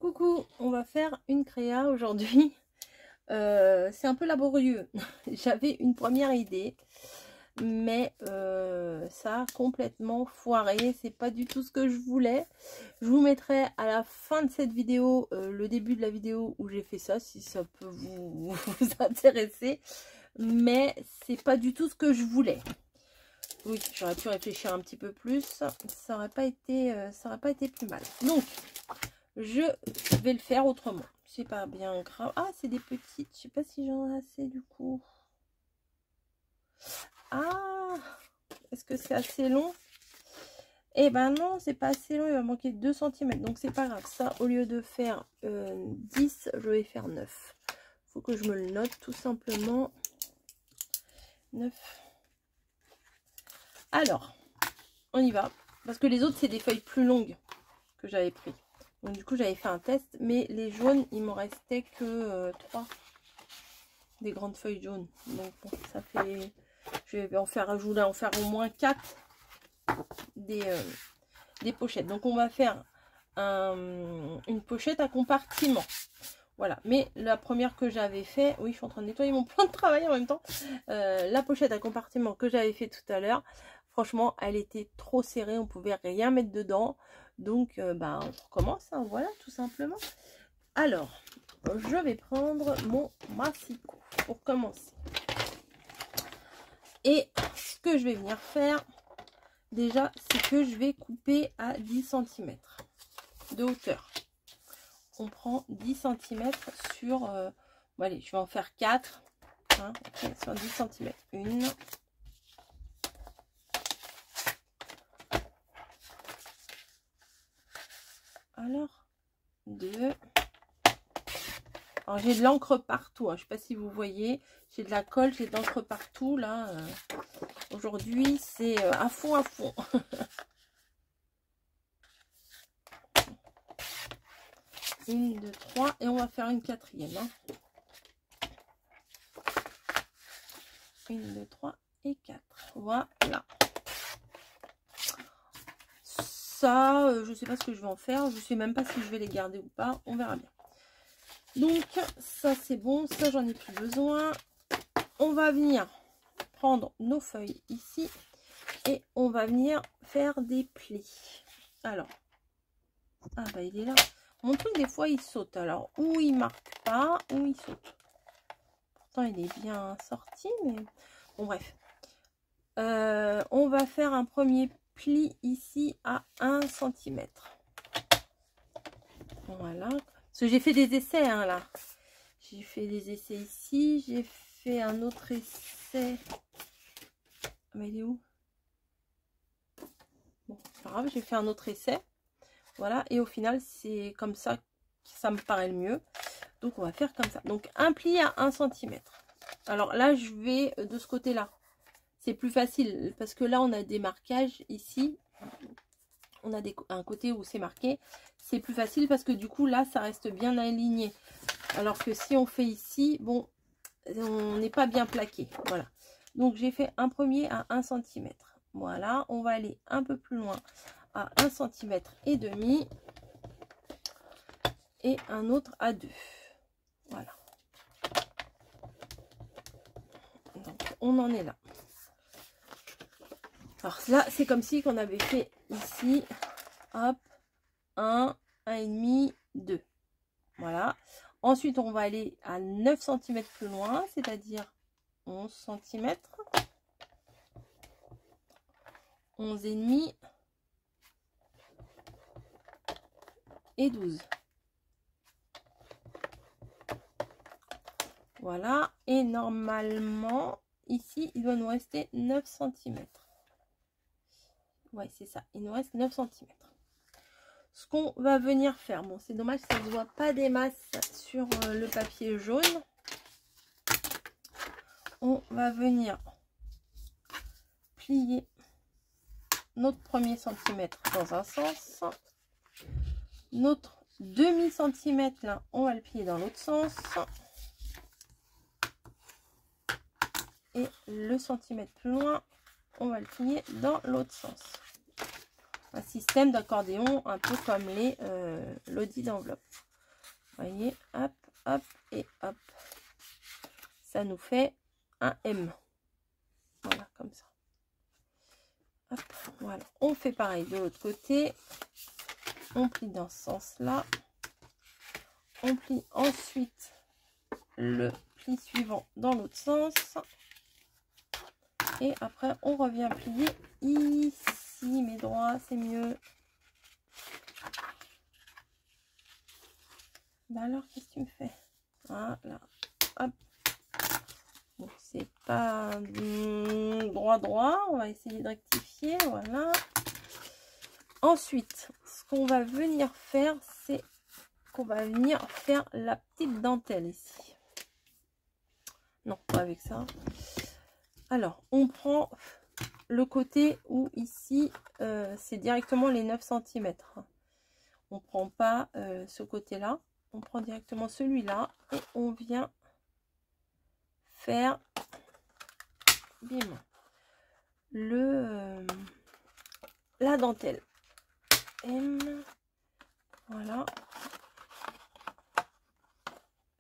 Coucou, on va faire une créa aujourd'hui. C'est un peu laborieux. J'avais une première idée, mais ça a complètement foiré. C'est pas du tout ce que je voulais. Je vous mettrai à la fin de cette vidéo le début de la vidéo où j'ai fait ça, si ça peut vous intéresser. Mais c'est pas du tout ce que je voulais. Oui, j'aurais pu réfléchir un petit peu plus. Ça aurait pas été plus mal. Donc, je vais le faire autrement. C'est pas bien grave. Ah, c'est des petites. Je sais pas si j'en ai assez du coup. Ah, est-ce que c'est assez long? Eh ben non, c'est pas assez long. Il va manquer 2 cm. Donc c'est pas grave. Ça, au lieu de faire 10, je vais faire 9. Faut que je me le note tout simplement. 9. Alors, on y va. Parce que les autres, c'est des feuilles plus longues que j'avais pris. Donc du coup, j'avais fait un test. Mais les jaunes, il m'en restait que 3. Des grandes feuilles jaunes. Donc bon, ça fait... je voulais en faire au moins 4 des pochettes. Donc on va faire une pochette à compartiment. Voilà. Mais la première que j'avais fait... Oui, je suis en train de nettoyer mon plan de travail en même temps. La pochette à compartiment que j'avais fait tout à l'heure, franchement, elle était trop serrée. On pouvait rien mettre dedans. Donc, bah, on recommence. Hein, voilà, tout simplement. Alors, je vais prendre mon massicot pour commencer. Et ce que je vais venir faire, déjà, c'est que je vais couper à 10 cm de hauteur. On prend 10 cm sur... bon, allez, je vais en faire 4. Hein, okay, sur 10 cm. Une. Alors, 2. Alors, j'ai de l'encre partout. Hein, je ne sais pas si vous voyez. J'ai de la colle, j'ai de l'encre partout. Là, aujourd'hui, c'est à fond, à fond. 1, 2, 3. Et on va faire une 4e. Hein. 1, 2, 3 et 4. Voilà. Ça, je ne sais pas ce que je vais en faire. Je ne sais même pas si je vais les garder ou pas. On verra bien. Donc, ça, c'est bon. Ça, j'en ai plus besoin. On va venir prendre nos feuilles ici. Et on va venir faire des plis. Alors. Ah, bah, il est là. Mon truc, des fois, il saute. Alors, ou il marque pas, ou il saute. Pourtant, il est bien sorti, mais... Bon, bref. On va faire un premier pli ici à 1 cm. Voilà. Parce que j'ai fait des essais, hein, là. J'ai fait des essais ici. J'ai fait un autre essai. Mais il est où? Bon, c'est pas grave, j'ai fait un autre essai. Voilà. Et au final, c'est comme ça que ça me paraît le mieux. Donc, on va faire comme ça. Donc, un pli à 1 cm. Alors là, je vais de ce côté-là. C'est plus facile parce que là, on a des marquages ici. On a un côté où c'est marqué. C'est plus facile parce que du coup, là, ça reste bien aligné. Alors que si on fait ici, bon, on n'est pas bien plaqué. Voilà. Donc, j'ai fait un premier à 1 cm. Voilà. On va aller un peu plus loin à 1 cm et demi. Et un autre à 2. Voilà. Donc, on en est là. Alors là, c'est comme si qu'on avait fait ici, hop, 1, 1,5, 2. Voilà. Ensuite, on va aller à 9 cm plus loin, c'est-à-dire 11 cm. 11,5 et 12. Voilà. Et normalement, ici, il doit nous rester 9 cm. Ouais, c'est ça. Il nous reste 9 cm. Ce qu'on va venir faire, bon, c'est dommage, ça ne se voit pas des masses sur le papier jaune. On va venir plier notre premier centimètre dans un sens. Notre demi-centimètre, là, on va le plier dans l'autre sens. Et le centimètre plus loin, on va le plier dans l'autre sens. Un système d'accordéon un peu comme les Lodi d'enveloppe. voyez, hop, hop et hop. Ça nous fait un M. Voilà, comme ça. Hop, voilà. On fait pareil de l'autre côté. On plie dans ce sens-là. On plie ensuite le pli suivant dans l'autre sens. Et après, on revient plier ici, mais droit, c'est mieux. Bah alors, qu'est-ce que tu me fais? Voilà, hop. Bon, c'est pas droit, on va essayer de rectifier, voilà. Ensuite, ce qu'on va venir faire, c'est qu'on va venir faire la petite dentelle ici. Non, pas avec ça. Alors, on prend le côté où ici, c'est directement les 9 cm. On prend pas ce côté-là. On prend directement celui-là et on vient faire bim, la dentelle. M. Voilà.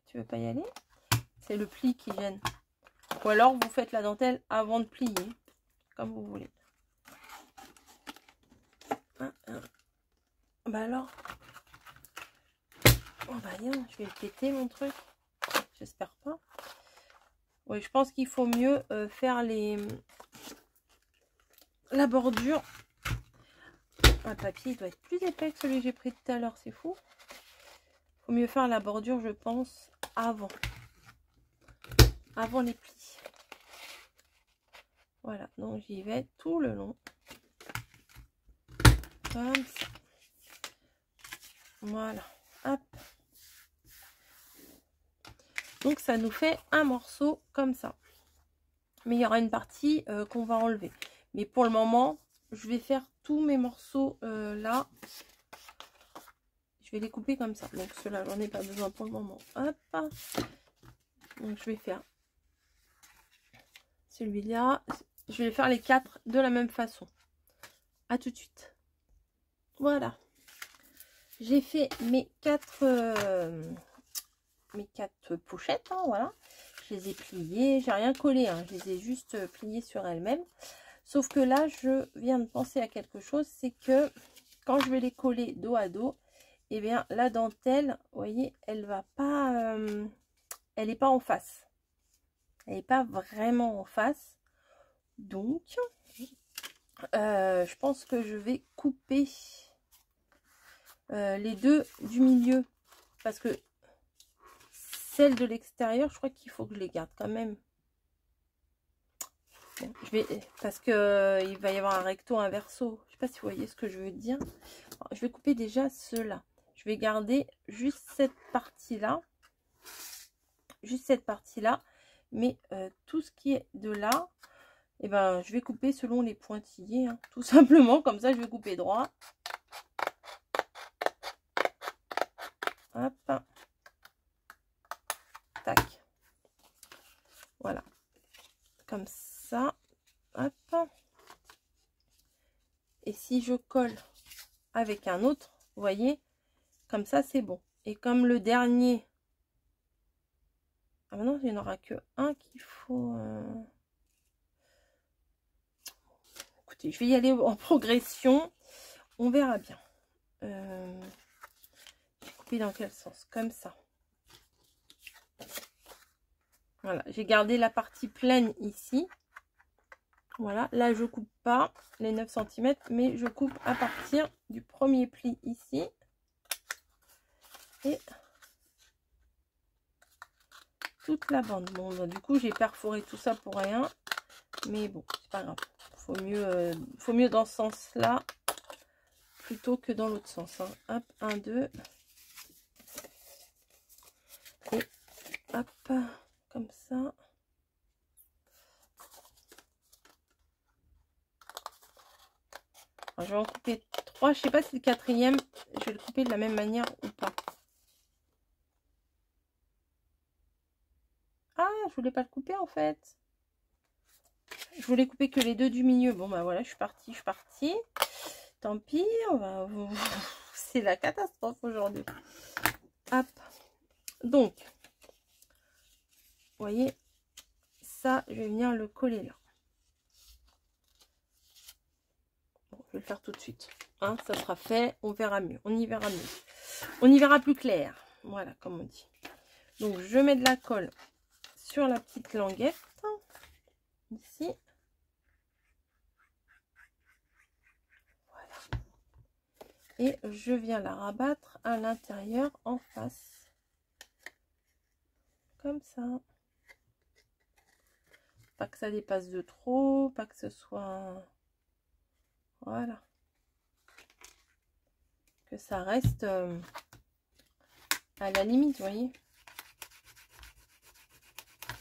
Tu veux pas y aller? C'est le pli qui gêne. Ou alors vous faites la dentelle avant de plier, comme vous voulez. Bah alors, oh bah non, je vais le péter mon truc. J'espère pas. Oui, je pense qu'il faut mieux faire la bordure. Le papier il doit être plus épais que celui que j'ai pris tout à l'heure, c'est fou. Il faut mieux faire la bordure, je pense, avant les plis. Voilà, donc j'y vais tout le long. Comme ça. Voilà, hop. Donc ça nous fait un morceau comme ça. Mais il y aura une partie qu'on va enlever. Mais pour le moment, je vais faire tous mes morceaux là. Je vais les couper comme ça. Donc ceux-là, j'en ai pas besoin pour le moment. Hop. Donc je vais faire celui-là. Je vais faire les 4 de la même façon. À tout de suite. Voilà. J'ai fait mes 4 pochettes. Hein, voilà. Je les ai pliées. J'ai rien collé. Hein, je les ai juste pliées sur elles-mêmes. Sauf que là, je viens de penser à quelque chose. C'est que quand je vais les coller dos à dos, eh bien, la dentelle, vous voyez, elle va pas... elle n'est pas en face. Elle n'est pas vraiment en face. Donc, je pense que je vais couper les deux du milieu. Parce que celles de l'extérieur, je crois qu'il faut que je les garde quand même. Bon, parce que il va y avoir un recto, un verso. Je sais pas si vous voyez ce que je veux dire. Alors, je vais couper déjà ceux-là. Je vais garder juste cette partie-là. Juste cette partie-là. Mais tout ce qui est de là, et ben, je vais couper selon les pointillés. Hein, tout simplement. Comme ça, je vais couper droit. Hop. Tac. Voilà. Comme ça. Hop. Et si je colle avec un autre, vous voyez, comme ça, c'est bon. Et comme le dernier... Ah non, il n'y en aura que un qu'il faut... Écoutez, je vais y aller en progression. On verra bien. Je vais couper dans quel sens? Comme ça. Voilà, j'ai gardé la partie pleine ici. Voilà, là je coupe pas les 9 cm, mais je coupe à partir du premier pli ici. Et toute la bande. Bon, bah, du coup, j'ai perforé tout ça pour rien. Mais bon, c'est pas grave. Faut mieux dans ce sens-là plutôt que dans l'autre sens. Hein. Hop, 1, 2. Et hop, comme ça. Alors, je vais en couper 3. Je sais pas si le quatrième, je vais le couper de la même manière ou pas. Ah, je voulais pas le couper en fait. Je voulais couper que les deux du milieu. Bon, bah voilà, je suis partie. Tant pis, on va... c'est la catastrophe aujourd'hui. Hop, Donc, vous voyez, ça, je vais venir le coller là. Bon, je vais le faire tout de suite. Hein, ça sera fait, on verra mieux. On y verra mieux. On y verra plus clair. Voilà, comme on dit. Donc, je mets de la colle sur la petite languette. Ici. Voilà. Et je viens la rabattre à l'intérieur en face. Comme ça. Pas que ça dépasse de trop, pas que ce soit... Voilà. Que ça reste à la limite, vous voyez.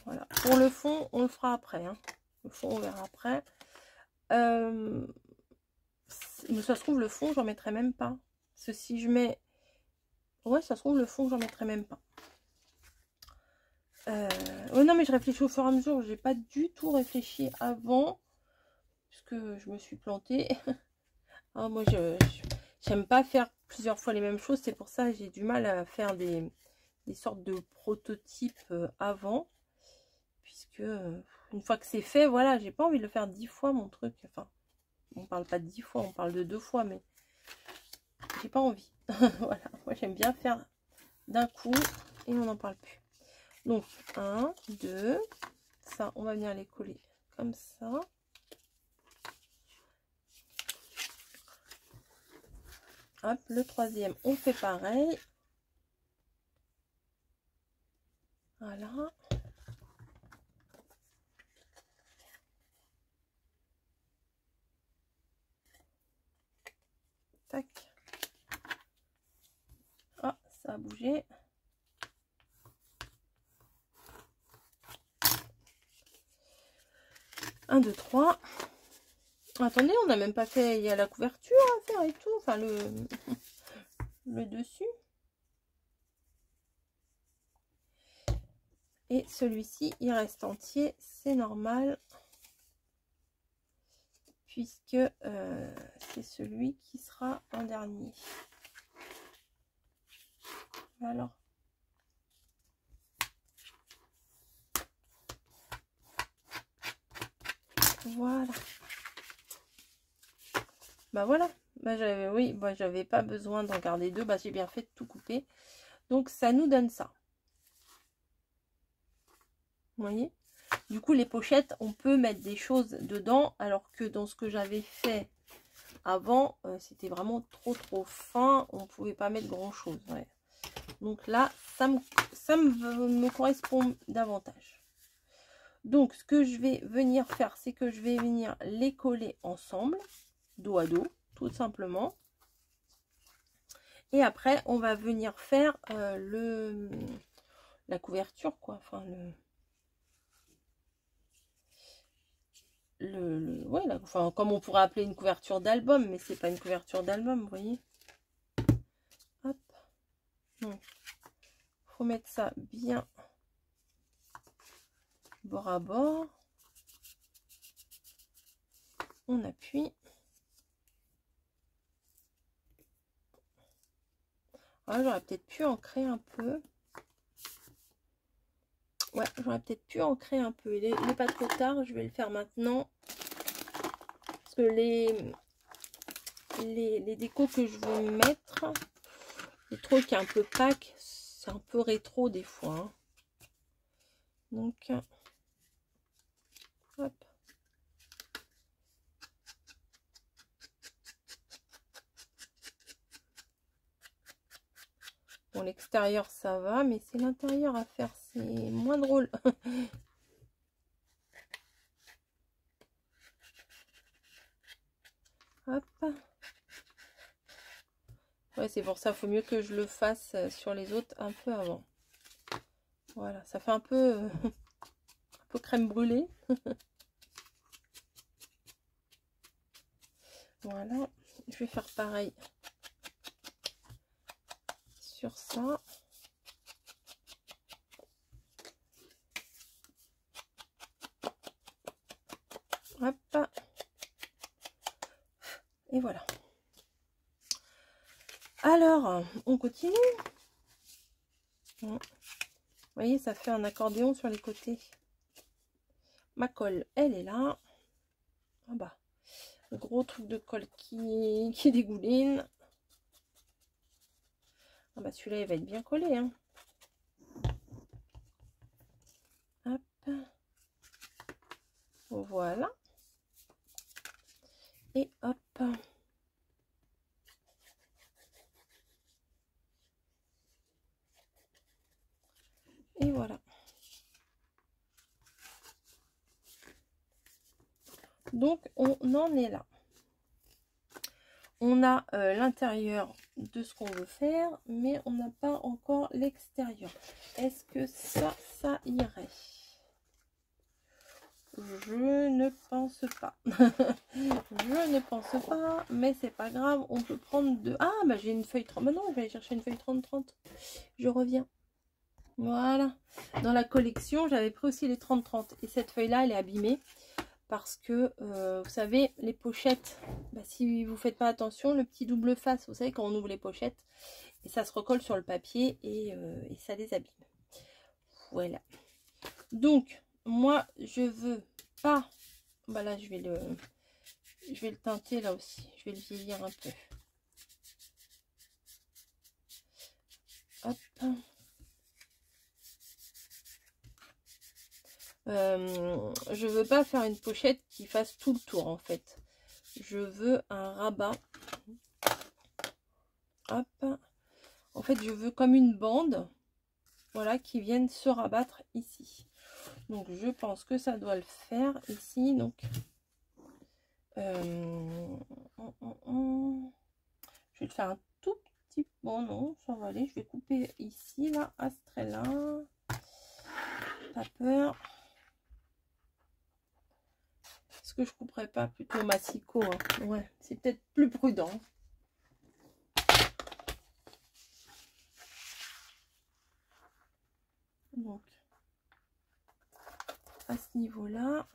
Voilà. Pour le fond, on le fera après. Hein. Le fond, on verra après. Mais ça se trouve, le fond, j'en mettrai même pas. Parce que si je mets... Ouais, ça se trouve, le fond, j'en mettrai même pas. Oh non, mais je réfléchis au fur et à mesure. J'ai pas du tout réfléchi avant. Puisque je me suis plantée. Ah, moi, j'aime pas faire plusieurs fois les mêmes choses. C'est pour ça que j'ai du mal à faire des sortes de prototypes avant. Puisque une fois que c'est fait, voilà, j'ai pas envie de le faire 10 fois mon truc. Enfin, on parle pas de 10 fois, on parle de 2 fois, mais j'ai pas envie. Voilà, moi j'aime bien faire d'un coup et on n'en parle plus. Donc 1, 2, ça on va venir les coller comme ça. Hop, le troisième on fait pareil. Voilà. Tac. Ah, ça a bougé. Un, 2, 3. Attendez, on n'a même pas fait, il y a la couverture à faire et tout, enfin le dessus. Et celui-ci, il reste entier, c'est normal. Puisque c'est celui qui sera en dernier. Alors. Voilà. Bah voilà. Bah j'avais, oui, bah j'avais pas besoin d'en garder deux. Bah j'ai bien fait de tout couper. Donc ça nous donne ça. Vous voyez? Du coup les pochettes, on peut mettre des choses dedans. Alors que dans ce que j'avais fait avant, c'était vraiment trop fin. On pouvait pas mettre grand chose. Ouais. Donc là, ça me correspond davantage. Donc, ce que je vais venir faire, c'est que je vais venir les coller ensemble, dos à dos, tout simplement. Et après, on va venir faire la couverture, quoi. Enfin, ouais, enfin, comme on pourrait appeler une couverture d'album, mais c'est pas une couverture d'album, vous voyez. Hop. Donc, faut mettre ça bien bord à bord. On appuie. Ah, j'aurais peut-être pu ancrer un peu. Ouais, j'aurais peut-être pu ancrer un peu. Il n'est pas trop tard, je vais le faire maintenant. Parce que les décos que je veux mettre, le truc est un peu pack, c'est un peu rétro des fois. Hein. Donc, hop. Bon, l'extérieur ça va, mais c'est l'intérieur à faire, c'est moins drôle. Hop. Ouais, c'est pour ça, il faut mieux que je le fasse sur les autres un peu avant. Voilà, ça fait un peu crème brûlée. Voilà, je vais faire pareil sur ça. Hop. Et voilà. Alors, on continue. Vous voyez, ça fait un accordéon sur les côtés. Ma colle, elle est là. Ah bah, le gros truc de colle qui dégouline. Ah bah, celui-là, il va être bien collé, hein. Hop. Voilà. Et hop. Et voilà. Donc, on en est là. On a l'intérieur de ce qu'on veut faire, mais on n'a pas encore l'extérieur. Est-ce que ça irait? Je ne pense pas. Je ne pense pas, mais c'est pas grave. On peut prendre de... Ah, bah j'ai une feuille 30. Bah non, je vais aller chercher une feuille 30-30. Je reviens. Voilà. Dans la collection, j'avais pris aussi les 30-30. Et cette feuille-là, elle est abîmée. Parce que, vous savez, les pochettes, bah, si vous ne faites pas attention, le petit double face, vous savez, quand on ouvre les pochettes, et ça se recolle sur le papier et ça les abîme. Voilà. Donc, moi, je veux pas... Bah là, je vais le teinter là aussi. Je vais le vieillir un peu. Hop. Je veux pas faire une pochette qui fasse tout le tour en fait. Je veux un rabat. Hop. En fait, je veux comme une bande, voilà, qui vienne se rabattre ici. Donc, je pense que ça doit le faire ici. Donc, je vais le faire un tout petit peu. Bon, non, ça va aller. Je vais couper ici, là, à ce trait-là. Pas peur. Est-ce que je couperai pas plutôt massicot, hein? Ouais, c'est peut-être plus prudent. Donc, à ce niveau-là,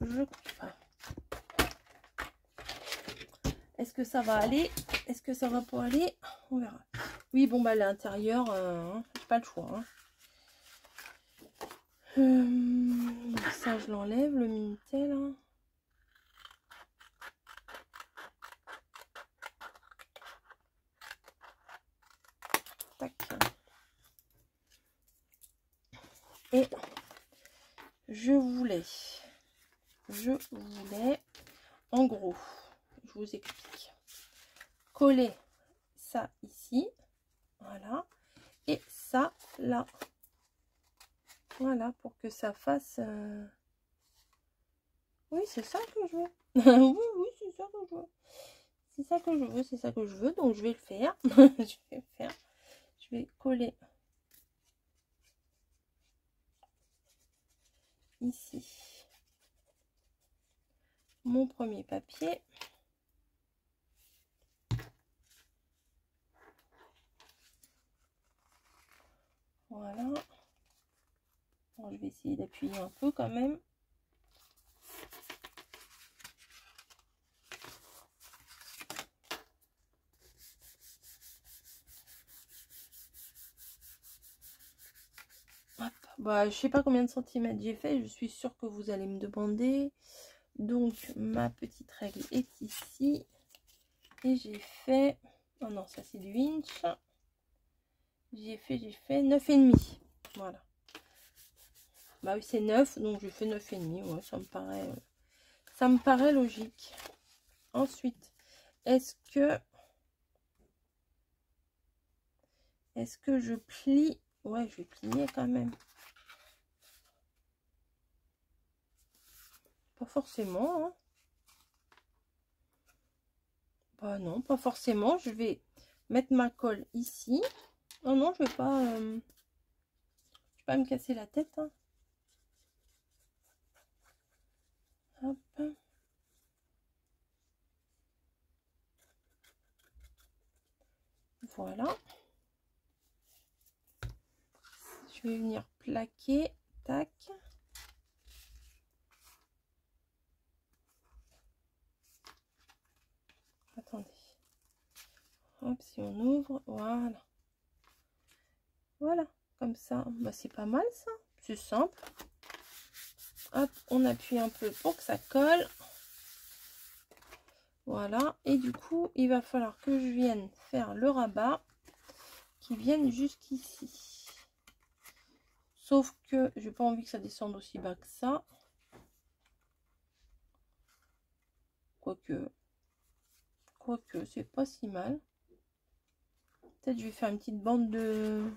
je coupe. Est-ce que ça va aller? Est-ce que ça va pas aller? On verra. Oui, bon, bah, l'intérieur, j'ai pas le choix. Hein. Donc ça, je l'enlève, le Minitel. Hein. Tac. Et je voulais, en gros, je vous explique, coller ça ici, voilà, et ça là, voilà, pour que ça fasse, oui, c'est ça que je veux, oui, c'est ça que je veux, c'est ça que je veux, c'est ça que je veux, donc je vais le faire, je vais coller ici mon premier papier. Voilà. Bon, je vais essayer d'appuyer un peu quand même. Hop. Bah, je sais pas combien de centimètres j'ai fait. Je suis sûre que vous allez me demander. Donc, ma petite règle est ici. Et j'ai fait... Oh non, ça c'est du inch. J'ai fait 9,5. Voilà. Bah oui, c'est 9, donc je fais 9,5. Ouais, ça me paraît logique. Ensuite, est-ce que je plie? Ouais, je vais plier quand même. Pas forcément. Hein. Bah non, pas forcément. Je vais mettre ma colle ici. Oh non, je vais pas me casser la tête. Hein. Hop. Voilà. Je vais venir plaquer. Tac. Attendez. Hop, si on ouvre, voilà. Voilà, comme ça. Bah, c'est pas mal ça. C'est simple. Hop, on appuie un peu pour que ça colle. Voilà. Et du coup, il va falloir que je vienne faire le rabat qui vienne jusqu'ici. Sauf que j'ai pas envie que ça descende aussi bas que ça. Quoique c'est pas si mal. Peut-être je vais faire une petite bande de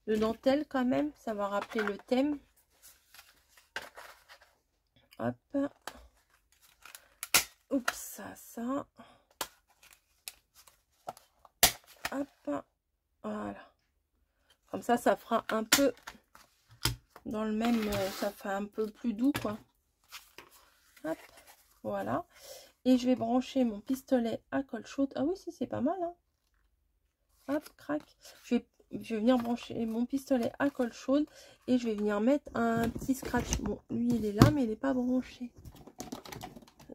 dentelle quand même. Ça va rappeler le thème. Hop. Oups, ça. Hop. Voilà. Comme ça fera un peu dans le même, ça fait un peu plus doux quoi. Hop. Voilà. Et je vais brancher mon pistolet à colle chaude. Ah oui, si, c'est pas mal. Hein. Hop, crac. Je vais venir brancher mon pistolet à colle chaude et je vais venir mettre un petit scratch. Bon, lui, il est là, mais il n'est pas branché.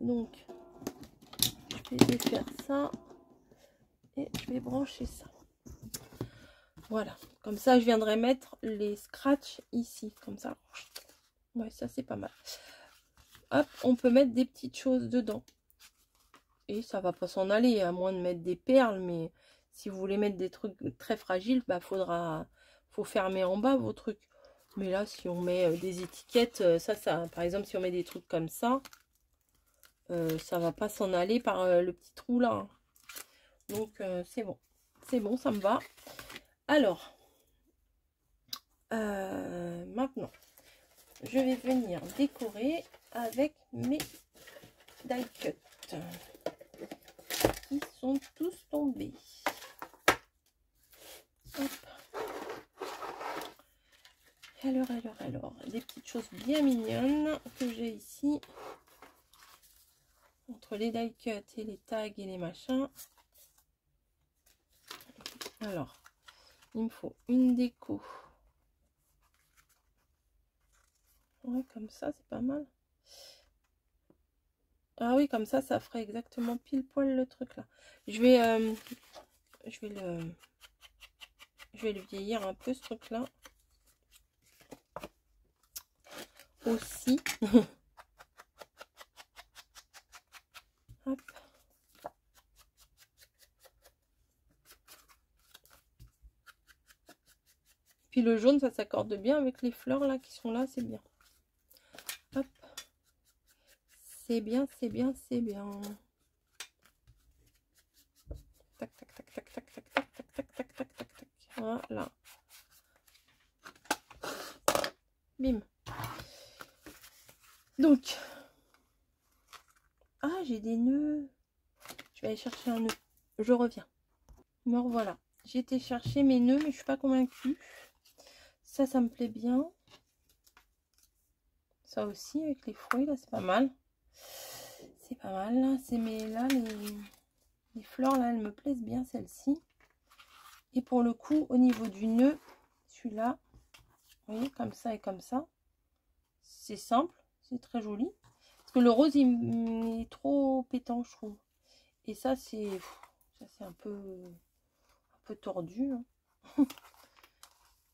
Donc, je vais défaire ça et je vais brancher ça. Voilà. Comme ça, je viendrai mettre les scratchs ici. Comme ça. Ouais, ça, c'est pas mal. Hop, on peut mettre des petites choses dedans. Et ça va pas s'en aller, à moins de mettre des perles, mais si vous voulez mettre des trucs très fragiles, bah faut fermer en bas vos trucs. Mais là, si on met des étiquettes, ça, par exemple, si on met des trucs comme ça va pas s'en aller par le petit trou là. Hein. Donc c'est bon, ça me va. Alors, maintenant, je vais venir décorer avec mes die cuts. Qui sont tous tombés. Hop. Alors, des petites choses bien mignonnes que j'ai ici. Entre les die cuts et les tags et les machins. Alors, il me faut une déco. Ouais, comme ça, c'est pas mal. Ah oui, comme ça ferait exactement pile poil le truc là. Je vais le vieillir un peu ce truc là. Aussi. Hop. Puis le jaune, ça s'accorde bien avec les fleurs là qui sont là, c'est bien. Hop. C'est bien, c'est bien, c'est bien. Tac, tac, tac, tac, tac, tac, tac, tac, tac, tac, tac, tac, tac. Voilà. Bim. Donc. Ah, j'ai des nœuds. Je vais aller chercher un nœud. Je reviens. Me revoilà. J'ai été chercher mes nœuds, mais je suis pas convaincue. Ça me plaît bien. Ça aussi, avec les fruits, là, c'est pas mal. C'est pas mal. Là, les fleurs, là, elles me plaisent bien, celles-ci. Et pour le coup, au niveau du nœud, celui-là, vous voyez, comme ça et comme ça. C'est simple, c'est très joli. Parce que le rose, il est trop pétant, je trouve. Et ça, c'est un peu tordu. Hein.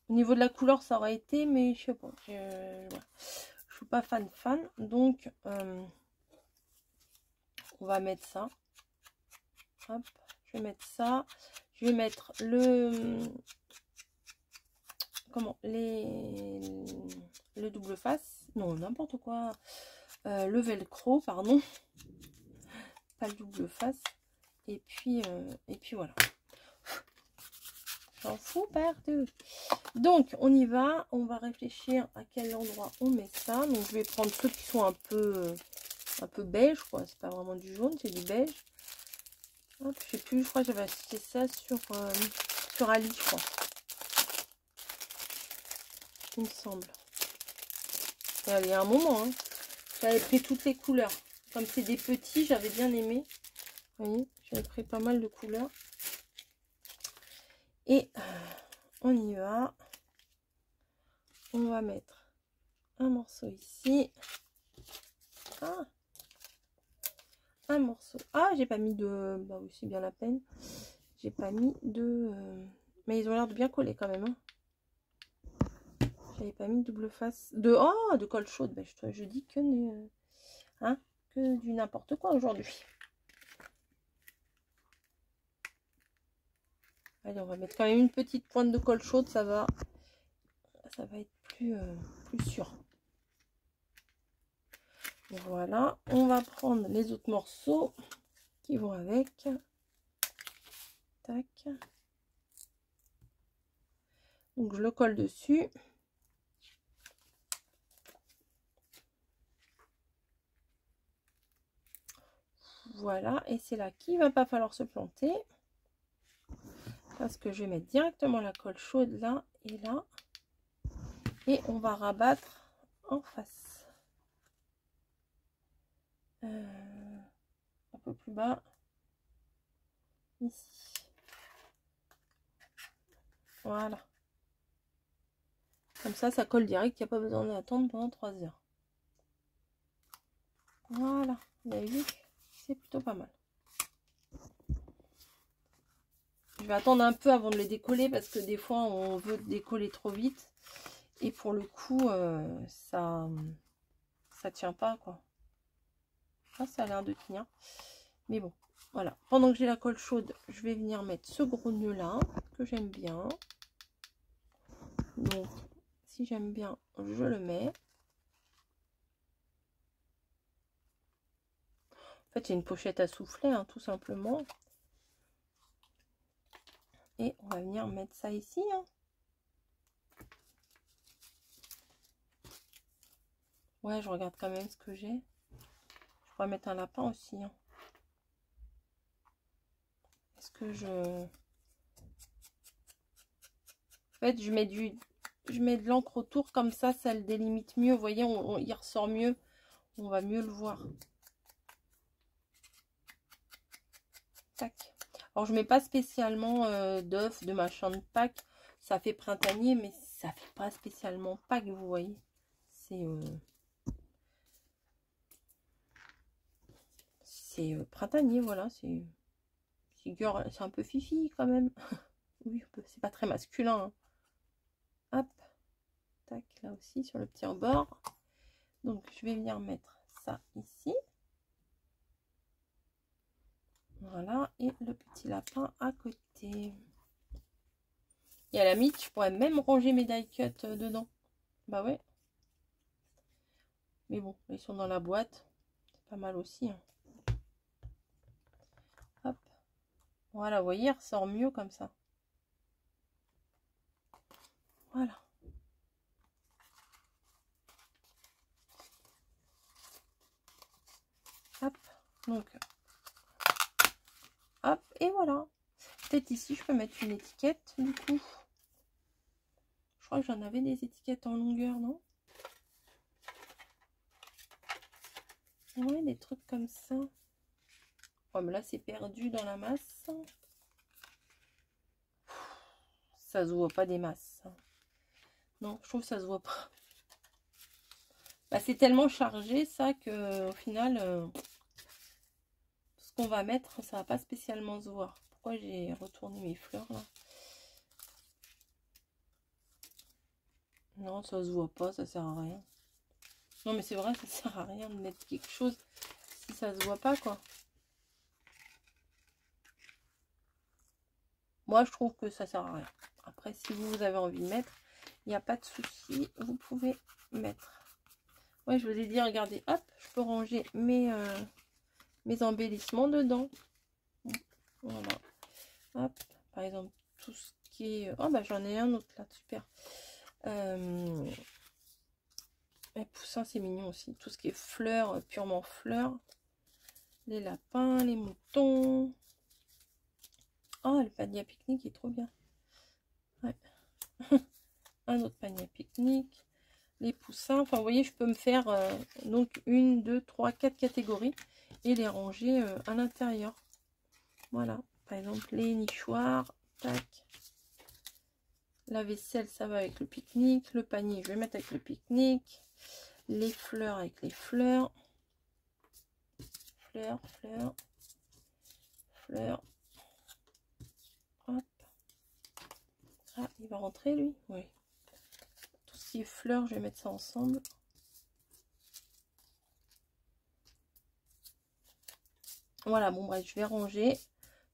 Au niveau de la couleur, ça aurait été, mais je sais pas. Je suis pas fan. Donc, on va mettre ça. Hop, je vais mettre ça. Je vais mettre le double face. Non, n'importe quoi. Le velcro, pardon. Pas le double face. Et puis voilà. J'en fous partout. Donc, on y va. On va réfléchir à quel endroit on met ça. Donc, je vais prendre ceux qui sont un peu beige, quoi. C'est pas vraiment du jaune, c'est du beige. Hop, je sais plus, je crois que j'avais acheté ça sur Ali, je crois. Il me semble. Il y a un moment, hein. J'avais pris toutes les couleurs. Comme c'est des petits, j'avais bien aimé. Vous voyez, j'avais pris pas mal de couleurs. Et on y va. On va mettre un morceau ici. Ah, un morceau. Ah, j'ai pas mis de... Bah oui, c'est bien la peine. J'ai pas mis de... Mais ils ont l'air de bien coller quand même. Hein. J'avais pas mis de double face. De colle chaude. Ben, je dis que, que du n'importe quoi aujourd'hui. Allez, on va mettre quand même une petite pointe de colle chaude. Ça va être plus sûr. Voilà. On va prendre les autres morceaux qui vont avec. Tac. Donc je le colle dessus. Voilà, et c'est là qu'il va pas falloir se planter. Parce que je vais mettre directement la colle chaude là et là. Et on va rabattre en face. Un peu plus bas. Ici. Voilà. Comme ça colle direct, il n'y a pas besoin d'attendre pendant 3 heures. Voilà, vous avez vu, c'est plutôt pas mal. Je vais attendre un peu avant de les décoller parce que des fois on veut décoller trop vite. Et pour le coup, ça tient pas quoi. Ah, ça a l'air de tenir. Mais bon, voilà. Pendant que j'ai la colle chaude, je vais venir mettre ce gros nœud là, que j'aime bien. Donc, si j'aime bien, je le mets. En fait, il y a une pochette à souffler, hein, tout simplement. Et on va venir mettre ça ici. Hein. Ouais, je regarde quand même ce que j'ai. Je pourrais mettre un lapin aussi. Hein. Est-ce que je... En fait, je mets de l'encre autour, comme ça le délimite mieux. Vous voyez, il ressort mieux. On va mieux le voir. Tac. Alors, je mets pas spécialement d'œufs, de machin de Pâques. Ça fait printanier, mais ça fait pas spécialement Pâques, vous voyez. C'est printanier, voilà. C'est un peu fifi quand même. Oui, c'est pas très masculin. Hein. Hop. Tac, là aussi, sur le petit rebord. Donc, je vais venir mettre ça ici. Voilà, et le petit lapin à côté. Et à la limite, je pourrais même ranger mes die cuts dedans. Bah ouais. Mais bon, ils sont dans la boîte. C'est pas mal aussi. Hein. Hop. Voilà, vous voyez, il ressort mieux comme ça. Voilà. Hop. Donc, hop, et voilà. Peut-être ici, je peux mettre une étiquette, du coup. Je crois que j'en avais des étiquettes en longueur, non? Ouais, des trucs comme ça. Oh, mais là, c'est perdu dans la masse. Ça se voit pas des masses. Non, je trouve que ça se voit pas. Bah, c'est tellement chargé, ça, que au final, tout ce qu'on va mettre, ça va pas spécialement se voir. Pourquoi j'ai retourné mes fleurs, là? Non, ça se voit pas, ça sert à rien. Non, mais c'est vrai, ça sert à rien de mettre quelque chose si ça se voit pas, quoi. Moi, je trouve que ça sert à rien. Après, si vous avez envie de mettre, il n'y a pas de souci. Vous pouvez mettre. Ouais, je vous ai dit, regardez, hop, je peux ranger mes embellissements dedans. Voilà. Hop, par exemple, tout ce qui est... Oh, bah, j'en ai un autre là, super. Les poussins, c'est mignon aussi. Tout ce qui est fleurs, purement fleurs. Les lapins, les moutons. Oh, le panier à pique-nique est trop bien. Ouais. Un autre panier à pique-nique. Les poussins. Enfin, vous voyez, je peux me faire donc 1, 2, 3, 4 catégories et les ranger à l'intérieur. Voilà. Par exemple, les nichoirs. Tac. La vaisselle, ça va avec le pique-nique. Le panier, je vais mettre avec le pique-nique. Les fleurs avec les fleurs. Fleurs, fleurs, fleurs. va rentrer lui? Oui. Tout ce qui est fleurs, je vais mettre ça ensemble. Voilà, bon bref, je vais ranger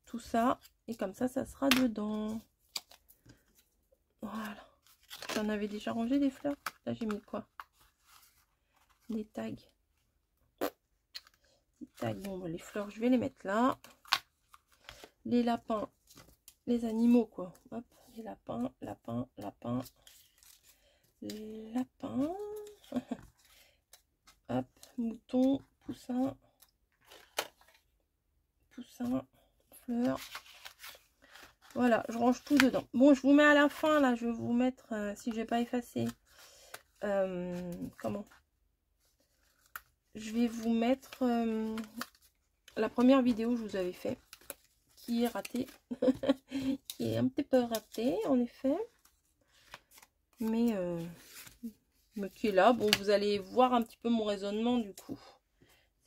tout ça. Et comme ça sera dedans. Voilà. J'en avais déjà rangé des fleurs. Là, j'ai mis quoi? Des tags. Des tags. Bon, les fleurs, je vais les mettre là. Les lapins. Les animaux, quoi. Hop, les lapins, lapins, lapins. Lapins. Hop, mouton, poussin. Poussin, fleurs. Voilà, je range tout dedans. Bon, je vous mets à la fin, là, je vais vous mettre, si je n'ai pas effacé, comment? Je vais vous mettre la première vidéo que je vous avais fait, qui est ratée, qui est un petit peu ratée, en effet, mais qui est là. Bon, vous allez voir un petit peu mon raisonnement, du coup.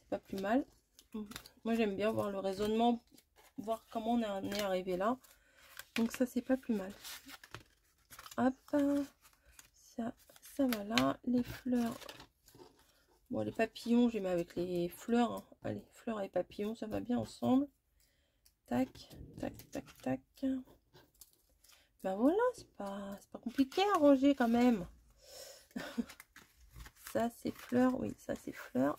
C'est pas plus mal. Moi, j'aime bien voir le raisonnement, voir comment on est arrivé là. Donc ça, c'est pas plus mal. Hop, ça va là. Les fleurs. Bon, les papillons, j'ai mis avec les fleurs. Hein. Allez, fleurs et papillons, ça va bien ensemble. Tac, tac, tac, tac. Ben voilà, c'est pas compliqué à ranger quand même. Ça, c'est fleurs. Oui, ça, c'est fleurs.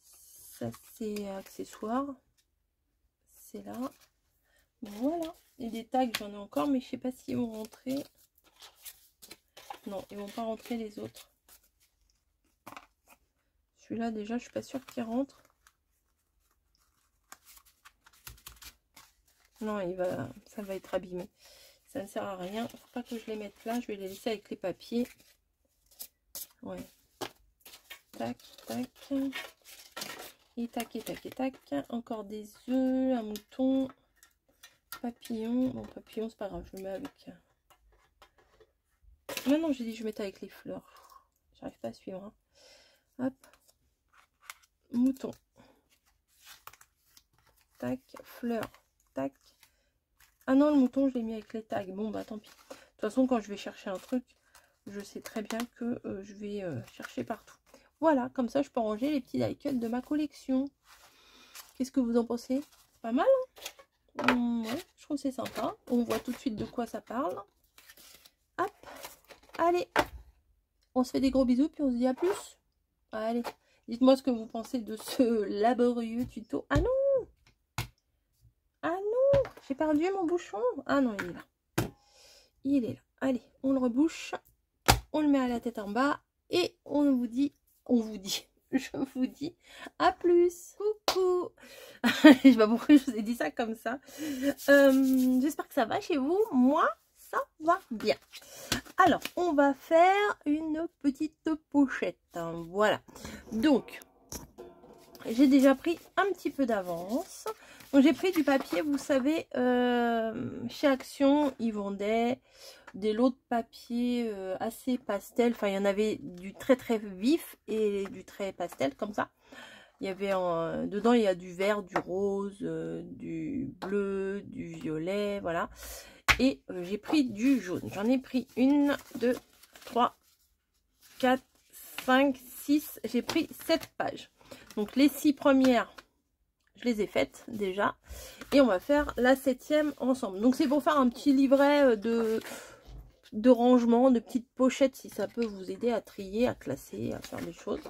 Ça, c'est accessoires. C'est là. Voilà. Et des tags, j'en ai encore, mais je sais pas s'ils vont rentrer. Non, ils vont pas rentrer les autres. Celui-là, déjà, je suis pas sûre qu'il rentre. Non, ça va être abîmé. Ça ne sert à rien. Faut pas que je les mette là. Je vais les laisser avec les papiers. Ouais. Tac, tac. Et tac, et tac, et tac. Encore des œufs, un mouton. Papillon. Bon, papillon, c'est pas grave. Je le mets avec... Non, j'ai dit que je mettais avec les fleurs. J'arrive pas à suivre. Hein. Hop. Mouton. Tac. Fleurs. Tac. Ah non, le mouton, je l'ai mis avec les tags. Bon, bah tant pis. De toute façon, quand je vais chercher un truc, je sais très bien que je vais chercher partout. Voilà, comme ça, je peux ranger les petits die-cuts de ma collection. Qu'est-ce que vous en pensez? Pas mal, hein? Ouais, je trouve que c'est sympa. On voit tout de suite de quoi ça parle. Hop. Allez. On se fait des gros bisous, puis on se dit à plus. Allez. Dites-moi ce que vous pensez de ce laborieux tuto. Ah non! Ah non! J'ai perdu mon bouchon. Ah non, il est là. Il est là. Allez, on le rebouche. On le met à la tête en bas. Et je vous dis à plus. Coucou. Je sais pas pourquoi je vous ai dit ça comme ça. J'espère que ça va chez vous. Moi, ça va bien. Alors, on va faire une petite pochette. Voilà. Donc, j'ai déjà pris un petit peu d'avance. Donc, j'ai pris du papier. Vous savez, chez Action, ils vendaient des lots de papier assez pastel. Enfin, il y en avait du très très vif et du très pastel comme ça. Il y avait dedans, il y a du vert, du rose, du bleu, du violet, voilà. Et j'ai pris du jaune. J'en ai pris 1, 2, 3, 4, 5, 6. J'ai pris 7 pages. Donc les 6 premières, je les ai faites déjà. Et on va faire la 7e ensemble. Donc c'est pour faire un petit livret de rangement, de petites pochettes, si ça peut vous aider à trier, à classer, à faire des choses.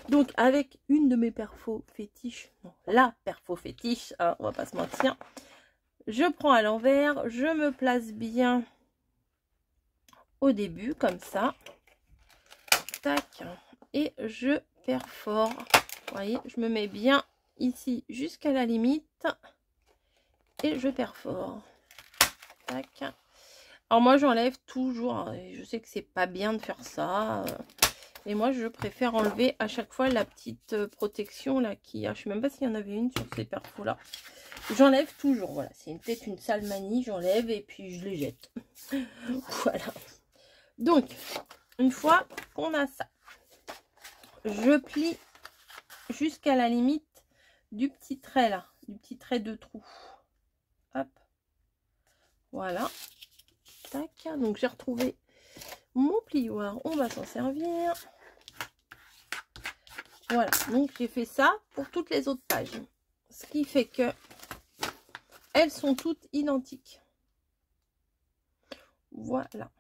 Donc avec une de mes perfos fétiches, non, la perfo fétiche, hein, on va pas se mentir. Je prends à l'envers, je me place bien au début, comme ça. Tac. Et je perfore. Vous voyez, je me mets bien ici jusqu'à la limite. Et je perfore. Tac. Alors moi, j'enlève toujours. Je sais que c'est pas bien de faire ça. Et moi, je préfère enlever à chaque fois la petite protection là qui a. Je sais même pas s'il y en avait une sur ces perfos là. J'enlève toujours, voilà, c'est peut-être une sale manie, j'enlève et puis je les jette. Voilà. Donc, une fois qu'on a ça, je plie jusqu'à la limite du petit trait là, du petit trait de trou. Hop. Voilà. Tac. Donc j'ai retrouvé mon plioir, on va s'en servir. Voilà, donc j'ai fait ça pour toutes les autres pages. Ce qui fait que elles sont toutes identiques. Voilà.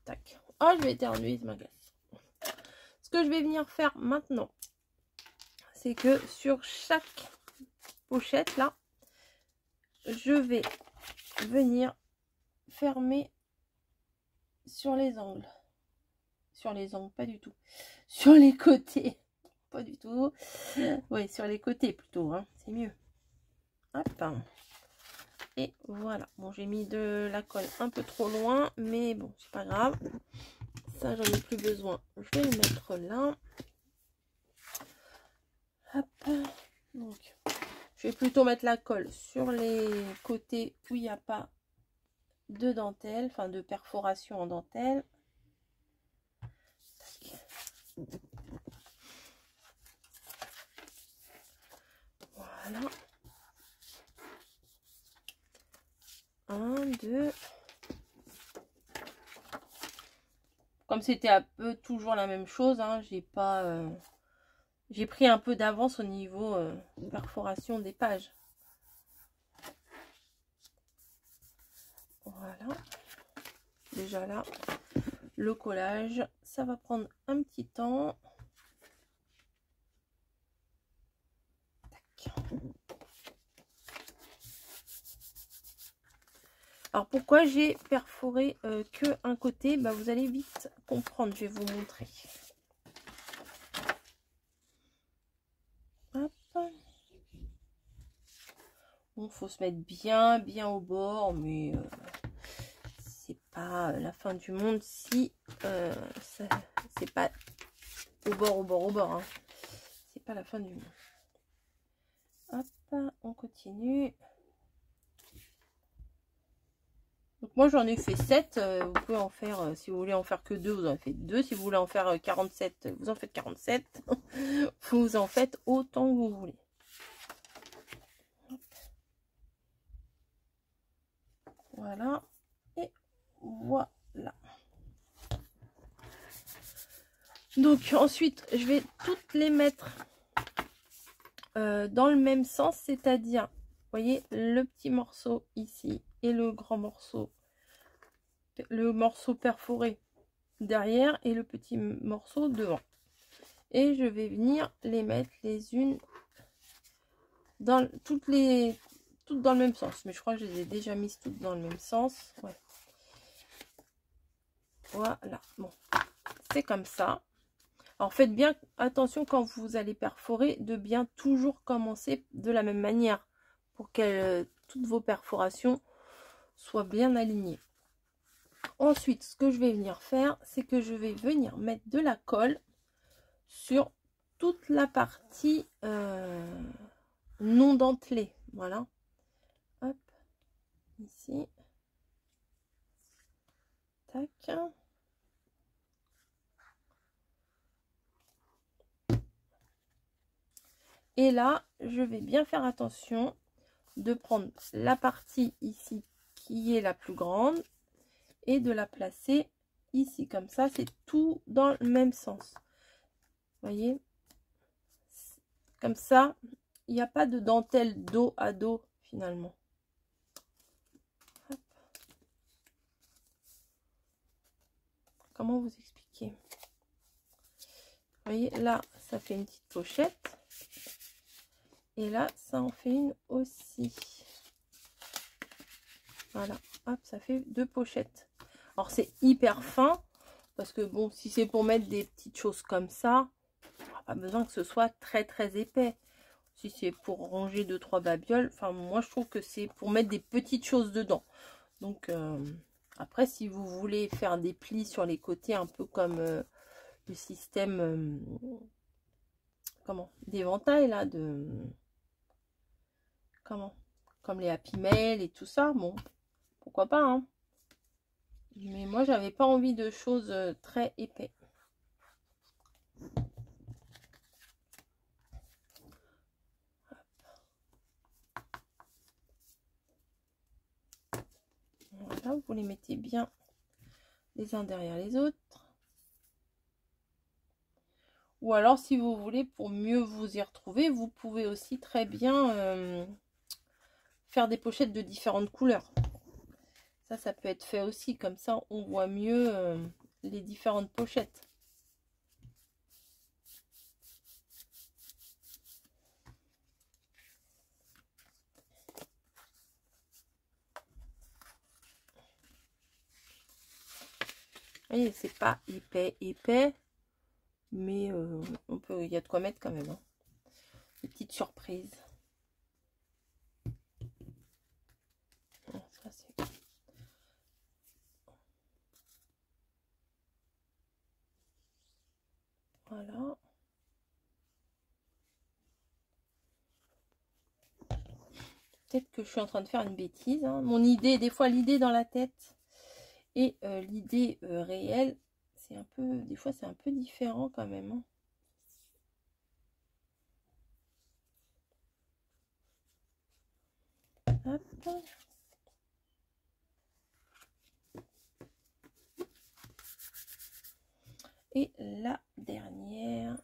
Tac. Oh, je vais éternuer, ça m'agace. Ce que je vais venir faire maintenant, c'est que sur chaque pochette, là, je vais venir fermer sur les angles. Sur les angles, pas du tout. Sur les côtés. Pas du tout. Oui, sur les côtés plutôt, hein. C'est mieux. Hop. Et voilà. Bon, j'ai mis de la colle un peu trop loin, mais bon, c'est pas grave. Ça, j'en ai plus besoin. Je vais le mettre là. Hop. Donc, je vais plutôt mettre la colle sur les côtés où il n'y a pas de dentelle, enfin de perforation en dentelle. Voilà. 1, 2. Comme c'était un peu toujours la même chose, hein, j'ai pas... j'ai pris un peu d'avance au niveau perforation des pages. Voilà. Déjà là, le collage, ça va prendre un petit temps. Tac. Alors pourquoi j'ai perforé que un côté, bah, vous allez vite comprendre, je vais vous montrer. Hop. Bon, faut se mettre bien au bord, mais c'est pas la fin du monde si c'est pas au bord, hein. C'est pas la fin du monde. Hop, on continue. Donc moi j'en ai fait 7, vous pouvez en faire, si vous voulez en faire que 2, vous en faites 2, si vous voulez en faire 47, vous en faites 47, vous en faites autant que vous voulez. Voilà, et voilà. Donc ensuite je vais toutes les mettre dans le même sens, c'est-à-dire, vous voyez, le petit morceau ici et le grand morceau, le morceau perforé derrière et le petit morceau devant. Et je vais venir les mettre les unes dans toutes dans le même sens. Mais je crois que je les ai déjà mises toutes dans le même sens. Ouais. Voilà. Bon, c'est comme ça. Alors faites bien attention quand vous allez perforer de bien toujours commencer de la même manière pour que toutes vos perforations soient bien alignées. Ensuite, ce que je vais venir faire, c'est que je vais venir mettre de la colle sur toute la partie non dentelée. Voilà. Hop. Ici. Tac. Et là, je vais bien faire attention de prendre la partie ici qui est la plus grande et de la placer ici. Comme ça, c'est tout dans le même sens. Vous voyez? Comme ça, il n'y a pas de dentelle dos à dos finalement. Hop. Comment vous expliquer? Vous voyez, là, ça fait une petite pochette. Et là, ça en fait une aussi. Voilà, hop, ça fait 2 pochettes. Alors, c'est hyper fin. Parce que, bon, si c'est pour mettre des petites choses comme ça, on n'a pas besoin que ce soit très épais. Si c'est pour ranger 2-3 babioles, enfin, moi, je trouve que c'est pour mettre des petites choses dedans. Donc, après, si vous voulez faire des plis sur les côtés, un peu comme le système, comment, d'éventail, là, comment, comme les Happy Mail et tout ça, bon, pourquoi pas, hein. Mais moi, j'avais pas envie de choses très épais. Voilà. Voilà, vous les mettez bien les uns derrière les autres. Ou alors, si vous voulez, pour mieux vous y retrouver, vous pouvez aussi très bien faire des pochettes de différentes couleurs. Ça peut être fait aussi. Comme ça, on voit mieux les différentes pochettes. Vous voyez, c'est pas épais. Mais on peut, il y a de quoi mettre quand même. Hein. Des petites surprises. Ça, c'est... Voilà. Peut-être que je suis en train de faire une bêtise. Hein. Mon idée, des fois l'idée dans la tête et l'idée réelle, c'est un peu, des fois c'est un peu différent quand même. Hein. Hop. Et la dernière.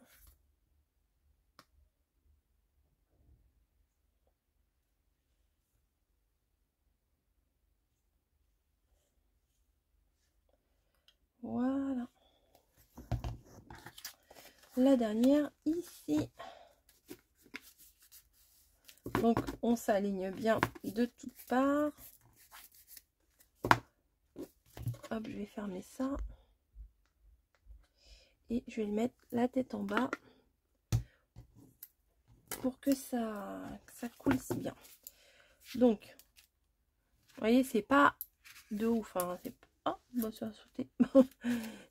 Voilà. La dernière ici. Donc on s'aligne bien de toutes parts. Hop, je vais fermer ça. Et je vais le mettre la tête en bas pour que ça coule si bien. Donc, vous voyez, c'est pas de ouf. Hein, c'est oh, bah, ça a sauté.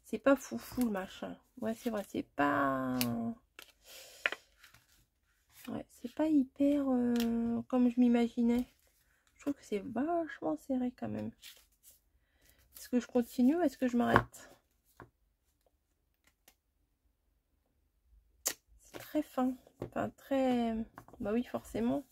C'est pas foufou le machin. Ouais, c'est vrai, c'est pas... Ouais, c'est pas hyper comme je m'imaginais. Je trouve que c'est vachement serré quand même. Est-ce que je continue ou est-ce que je m'arrête? C'est très fin. Enfin, très... Bah oui, forcément.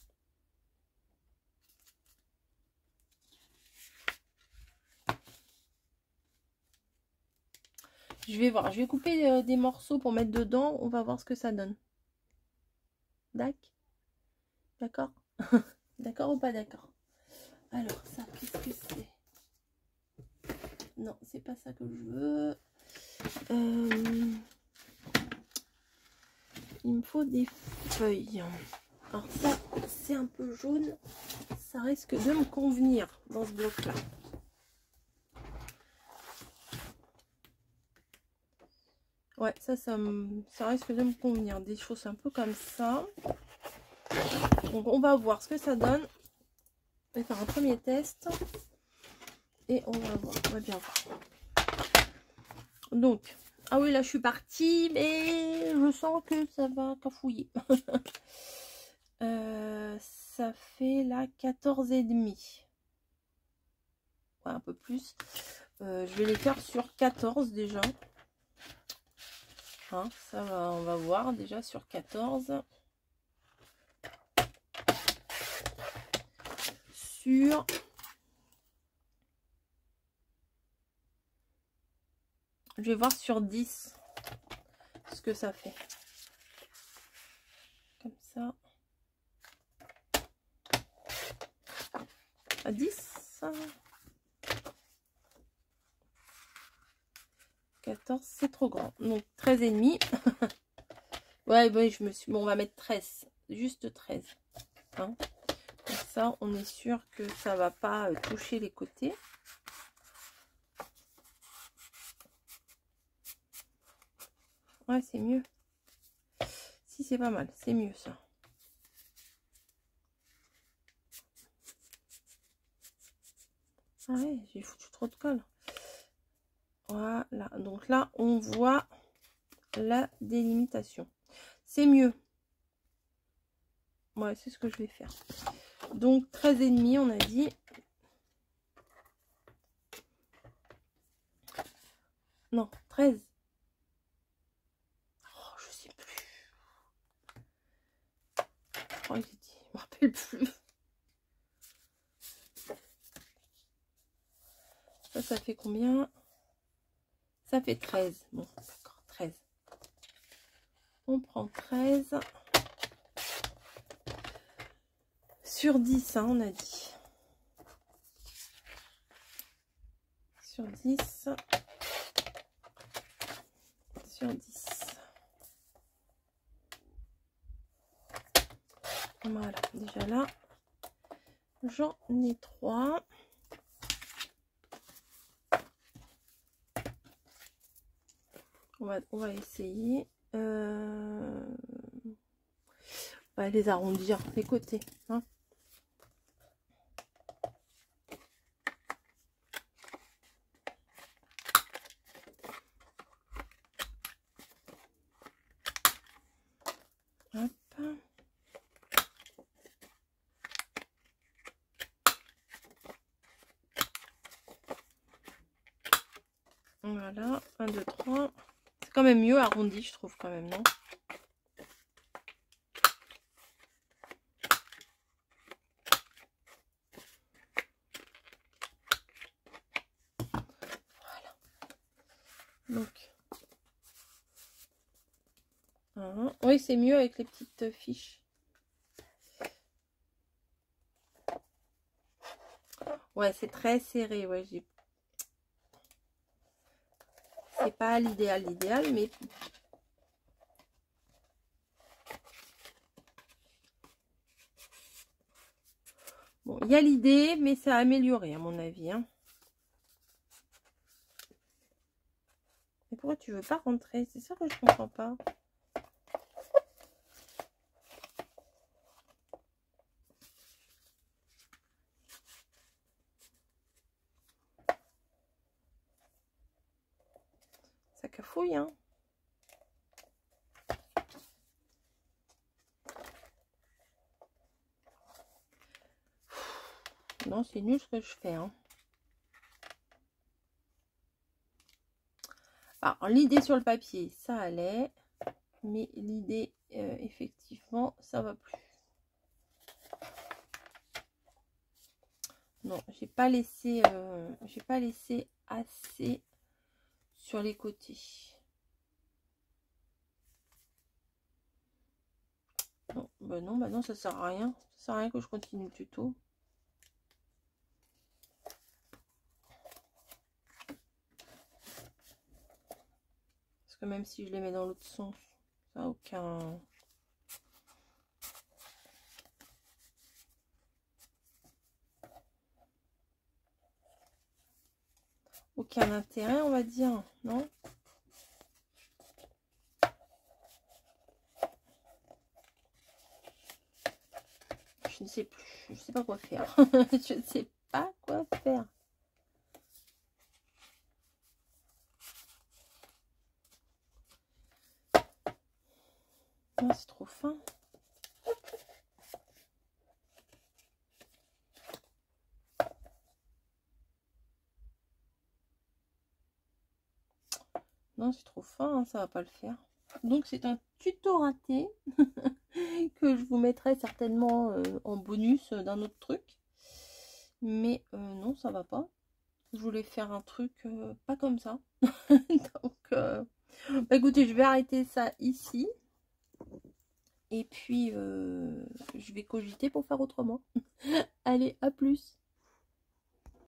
Je vais voir. Je vais couper des morceaux pour mettre dedans. On va voir ce que ça donne. D'accord? D'accord ou pas d'accord? Alors, ça, qu'est-ce que c'est? Non, c'est pas ça que je veux. Il me faut des feuilles. Alors ça, c'est un peu jaune. Ça risque de me convenir dans ce bloc-là. Ouais, ça risque de me convenir. Des choses un peu comme ça. Donc, on va voir ce que ça donne. On va faire un premier test. Et on va voir. On va bien voir. Donc, ah oui, là, je suis partie. Mais je sens que ça va cafouiller. Ça fait là 14,5. Ouais, un peu plus. Je vais les faire sur 14 déjà. Hein, ça va, on va voir déjà sur 14. Sur... Je vais voir sur 10 ce que ça fait. Comme ça. À 10. 14, c'est trop grand. Donc 13,5. Ouais, bah, je me suis... Bon, on va mettre 13. Juste 13. Hein. Comme ça, on est sûr que ça va pas toucher les côtés. Ouais, c'est mieux. Si, c'est pas mal. C'est mieux, ça. Ah ouais, j'ai foutu trop de colle. Voilà. Donc là, on voit la délimitation. C'est mieux. Ouais, c'est ce que je vais faire. Donc 13,5, on a dit. Non, 13. Oh, je sais plus. Oh, j'ai dit, je me rappelle plus. Ça fait combien? Ça fait 13. Bon, d'accord, 13. On prend 13. Sur 10, hein, on a dit. Sur 10. Sur 10. Voilà, déjà là, j'en ai 3. On va essayer. On va les arrondir les côtés. Hein. Hop. Voilà, 1, 2, 3. C'est quand même mieux arrondi, je trouve quand même, non? Voilà. Donc, oui, c'est mieux avec les petites fiches. Ouais, c'est très serré, ouais, c'est pas l'idéal, mais bon, il y a l'idée, mais ça a amélioré à mon avis. Hein. Mais pourquoi tu veux pas rentrer? C'est ça que je comprends pas. Ça cafouille, hein. Non, c'est nul ce que je fais. Hein. Alors, l'idée sur le papier, ça allait. Mais l'idée, effectivement, ça va plus. Non, j'ai pas laissé assez sur les côtés. Non, bah non, ça sert à rien. Ça sert à rien que je continue le tuto. Parce que même si je les mets dans l'autre sens, ça n'a aucun intérêt, on va dire, non? Je ne sais plus, je ne sais pas quoi faire. Je ne sais pas quoi faire. Oh, c'est trop fin. Non, c'est trop fin, hein, ça va pas le faire. Donc c'est un tuto raté que je vous mettrai certainement en bonus d'un autre truc. Mais non, ça va pas. Je voulais faire un truc pas comme ça. Donc, bah, écoutez, je vais arrêter ça ici. Et puis, je vais cogiter pour faire autrement. Allez, à plus.